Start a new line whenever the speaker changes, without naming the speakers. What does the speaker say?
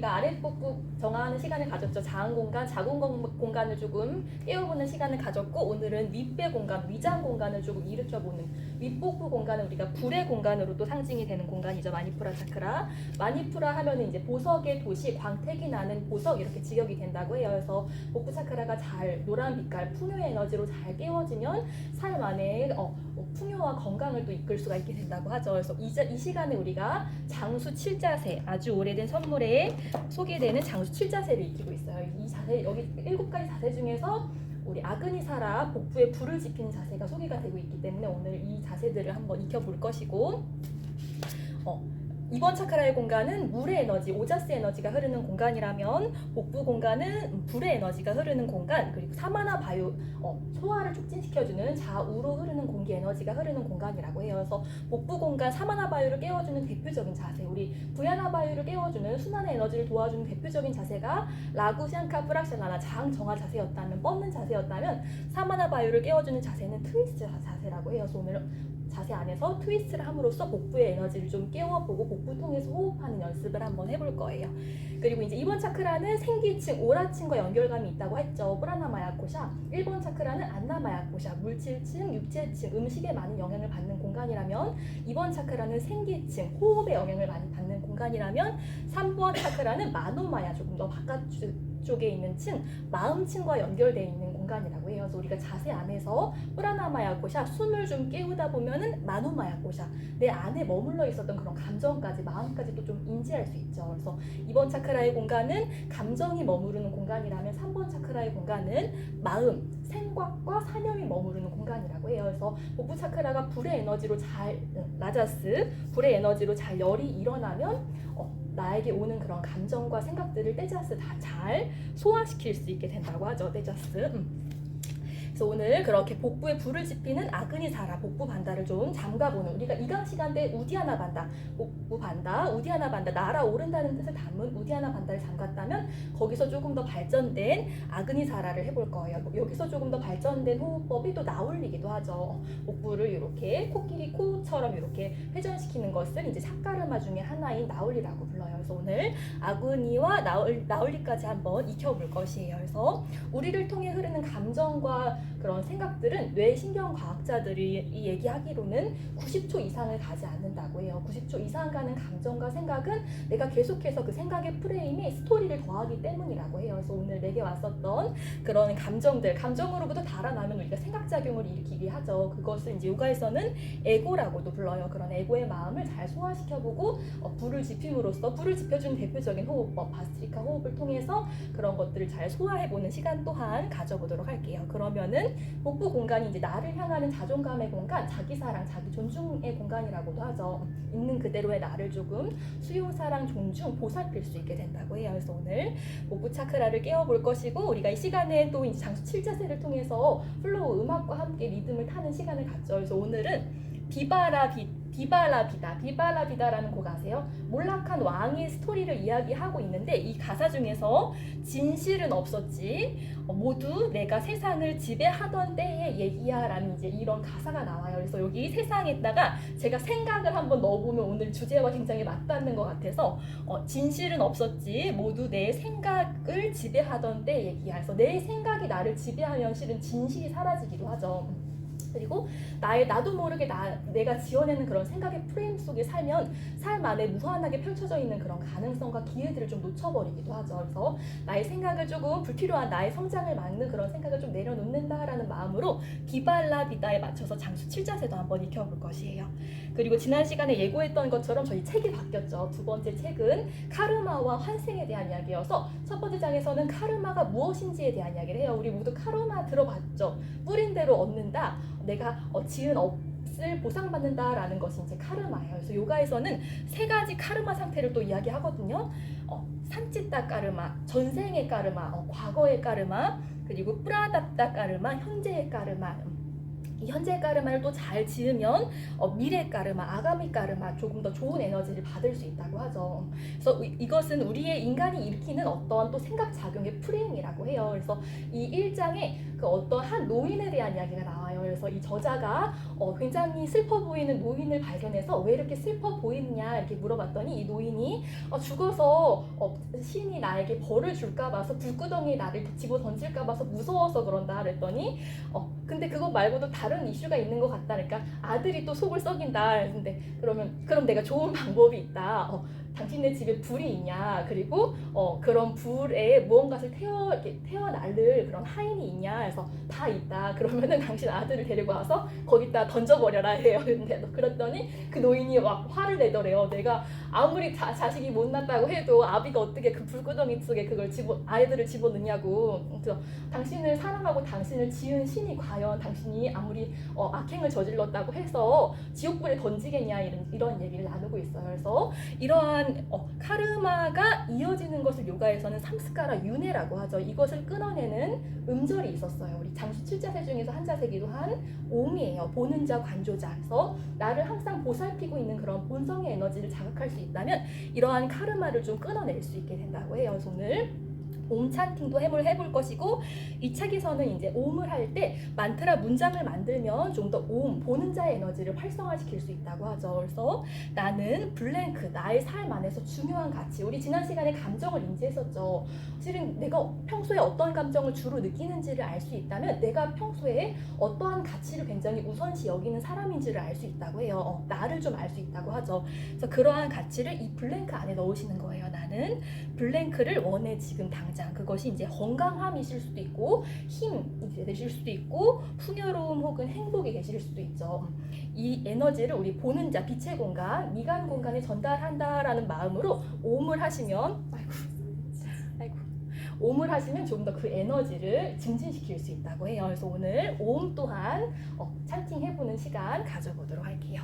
우리가 아랫복부 정화하는 시간을 가졌죠. 자은 공간, 자궁 공간을 조금 깨워보는 시간을 가졌고, 오늘은 윗배 공간, 위장 공간을 조금 일으켜보는 윗복부 공간을 우리가 불의 공간으로 또 상징이 되는 공간이죠. 마니푸라 차크라. 마니푸라 하면은 이제 보석의 도시, 광택이 나는 보석 이렇게 직역이 된다고 해요. 그래서 복부 차크라가 잘 노란 빛깔, 풍요의 에너지로 잘 깨워지면 삶 안에 풍요와 건강을 또 이끌 수가 있게 된다고 하죠. 그래서 이 시간에 우리가 장수 7자세, 아주 오래된 선물에 소개되는 장수 7자세를 익히고 있어요. 이 자세, 여기 7가지 자세 중에서 우리 아그니사라 복부에 불을 지피는 자세가 소개가 되고 있기 때문에 오늘 이 자세들을 한번 익혀볼 것이고, 이번 차크라의 공간은 물의 에너지, 오자스 에너지가 흐르는 공간이라면 복부 공간은 불의 에너지가 흐르는 공간, 그리고 사마나 바유, 소화를 촉진시켜주는 좌우로 흐르는 공기 에너지가 흐르는 공간이라고 해요. 그래서 복부 공간 사마나 바유를 깨워주는 대표적인 자세, 우리 부야나 바유를 깨워주는 순환의 에너지를 도와주는 대표적인 자세가 라구샹카 프락샬라나 장 정화 자세였다면, 뻗는 자세였다면 사마나 바유를 깨워주는 자세는 트위스트 자세라고 해요. 그래서 오늘 자세 안에서 트위스트를 함으로써 복부의 에너지를 좀 깨워보고 복부 통해서 호흡하는 연습을 한번 해볼 거예요. 그리고 이제 이번 차크라는 생기층, 오라층과 연결감이 있다고 했죠. 프라나마야코샤. 1번 차크라는 안나마야코샤, 물질층, 육체층, 음식에 많은 영향을 받는 공간이라면, 2번 차크라는 생기층, 호흡에 영향을 많이 받는 공간이라면, 3번 차크라는 마노마야, 조금 더 바깥쪽에 있는 층, 마음층과 연결되어 있는 공간이라고 해요. 그래서 우리가 자세 안에서 프라나마야코샤, 숨을 좀 깨우다 보면은 마노마야코샤, 내 안에 머물러 있었던 그런 감정까지, 마음까지 또 좀 인지할 수 있죠. 그래서 이번 차크라의 공간은 감정이 머무르는 공간이라면, 3번 차크라의 공간은 마음, 생각과 사념이 머무르는 공간이라고 해요. 그래서 복부 차크라가 불의 에너지로 잘, 라자스, 불의 에너지로 잘 열이 일어나면 나에게 오는 그런 감정과 생각들을 떼자스 다 잘 소화시킬 수 있게 된다고 하죠. 떼자스. 그래서 오늘 그렇게 복부에 불을 지피는 아그니사라, 복부 반다를 좀 잠가보는, 우리가 이강 시간대 우디아나 반다, 복부 반다, 우디아나 반다, 날아오른다는 뜻을 담은 우디아나 반다를 잠갔다면 거기서 조금 더 발전된 아그니사라를 해볼 거예요. 여기서 조금 더 발전된 호흡법이 또 나올리기도 하죠. 복부를 이렇게 코끼리 코처럼 이렇게 회전시키는 것을 이제 샷가르마 중에 하나인 나올리라고 불러요. 그래서 오늘 아그니와 나올리까지 한번 익혀볼 것이에요. 그래서 우리를 통해 흐르는 감정과 그런 생각들은 뇌신경과학자들이 얘기하기로는 90초 이상을 가지 않는다고 해요. 90초 이상 가는 감정과 생각은 내가 계속해서 그 생각의 프레임이 스토리를 더하기 때문이라고 해요. 그래서 오늘 내게 왔었던 그런 감정들, 감정으로부터 달아나면 우리가 생각작용을 일으키게 하죠. 그것을 이제 요가에서는 에고라고도 불러요. 그런 에고의 마음을 잘 소화시켜보고 불을 지핌으로써, 불을 지펴주는 대표적인 호흡법, 바스트리카 호흡을 통해서 그런 것들을 잘 소화해보는 시간 또한 가져보도록 할게요. 그러면은 복부 공간이 이제 나를 향하는 자존감의 공간, 자기 사랑, 자기 존중의 공간이라고도 하죠. 있는 그대로의 나를 조금 수용, 사랑, 존중, 보살필 수 있게 된다고 해요. 그래서 오늘 복부 차크라를 깨워볼 것이고, 우리가 이 시간에 또 이제 장수 7자세를 통해서 플로우 음악과 함께 리듬을 타는 시간을 갖죠. 그래서 오늘은 비발라비다라는 곡 아세요? 몰락한 왕의 스토리를 이야기하고 있는데, 이 가사 중에서 진실은 없었지, 모두 내가 세상을 지배하던 때의 얘기야 라는 이제 이런 가사가 나와요. 그래서 여기 세상에다가 제가 생각을 한번 넣어보면 오늘 주제와 굉장히 맞닿는 것 같아서, 진실은 없었지, 모두 내 생각을 지배하던 때의 얘기야. 그래서 내 생각이 나를 지배하면 실은 진실이 사라지기도 하죠. 그리고 나도 모르게 내가 지어내는 그런 생각의 프레임 속에 살면 삶 안에 무한하게 펼쳐져 있는 그런 가능성과 기회들을 좀 놓쳐버리기도 하죠. 그래서 나의 생각을 조금, 불필요한 나의 성장을 막는 그런 생각을 좀 내려놓는다라는 마음으로 비발라비다에 맞춰서 장수 7자세도 한번 익혀볼 것이에요. 그리고 지난 시간에 예고했던 것처럼 저희 책이 바뀌었죠. 두 번째 책은 카르마와 환생에 대한 이야기여서, 첫 번째 장에서는 카르마가 무엇인지에 대한 이야기를 해요. 우리 모두 카르마 들어봤죠? 뿌린 대로 얻는다, 내가 지은 업을 보상받는다라는 것이 이제 카르마예요. 그래서 요가에서는 세 가지 카르마 상태를 또 이야기하거든요. 산치타 카르마, 전생의 카르마, 과거의 카르마, 그리고 프라답다 카르마, 현재의 카르마. 이 현재 까르마를 또 잘 지으면 미래 까르마, 아가미 까르마, 조금 더 좋은 에너지를 받을 수 있다고 하죠. 그래서 이것은 우리의 인간이 일으키는 어떠한 또 생각작용의 프레임이라고 해요. 그래서 이 1장에 그 어떤 한 노인에 대한 이야기가 나와요. 그래서 이 저자가 굉장히 슬퍼 보이는 노인을 발견해서 왜 이렇게 슬퍼 보이느냐 이렇게 물어봤더니, 이 노인이 죽어서 신이 나에게 벌을 줄까 봐서 불구덩이에 나를 집어 던질까 봐서 무서워서 그런다 그랬더니 근데 그거 말고도 다른 이슈가 있는 것 같다. 그러니까 아들이 또 속을 썩인다. 근데 그럼 내가 좋은 방법이 있다. 당신네 집에 불이 있냐? 그리고 그런 불에 무언가를 이렇게 태워날릴 그런 하인이 있냐? 해서 다 있다. 그러면은 당신 아들을 데리고 와서 거기다 던져버려라 해요. 근데 그랬더니 그 노인이 막 화를 내더래요. 내가 아무리 자식이 못났다고 해도 아비가 어떻게 그 불구덩이 속에 그걸 아이들을 집어넣냐고. 그래서 당신을 사랑하고 당신을 지은 신이 과연 당신이 아무리 악행을 저질렀다고 해서 지옥불에 던지겠냐 이런 얘기를 나누고 있어요. 그래서 이러한 카르마가 이어지는 것을 요가에서는 삼스카라 윤회라고 하죠. 이것을 끊어내는 음절이 있었어요. 우리 장수 7자세 중에서 한 자세기도 한 옴이에요. 보는 자 관조자. 그래서 나를 항상 보살피고 있는 그런 본성의 에너지를 자극할 수 있다면 이러한 카르마를 좀 끊어낼 수 있게 된다고 해요. 그래서 오늘 옴 찬팅도 해볼 것이고 이 책에서는 이제 옴을 할 때 만트라 문장을 만들면 좀 더 옴 보는 자의 에너지를 활성화시킬 수 있다고 하죠. 그래서 나는 블랭크 나의 삶 안에서 중요한 가치 우리 지난 시간에 감정을 인지했었죠. 실은 내가 평소에 어떤 감정을 주로 느끼는지를 알 수 있다면 내가 평소에 어떠한 가치를 굉장히 우선시 여기는 사람인지를 알 수 있다고 해요. 나를 좀 알 수 있다고 하죠. 그래서 그러한 가치를 이 블랭크 안에 넣으시는 거예요. 나는 블랭크를 원해 지금 당장. 그것이 이제 건강함이실 수도 있고 힘이 되실 수도 있고 풍요로움 혹은 행복이 계실 수도 있죠. 이 에너지를 우리 보는 자 빛의 공간, 미간 공간에 전달한다라는 마음으로 옴을 하시면 옴을 하시면 좀 더 그 에너지를 증진시킬 수 있다고 해요. 그래서 오늘 옴 또한 찬팅 해보는 시간 가져보도록 할게요.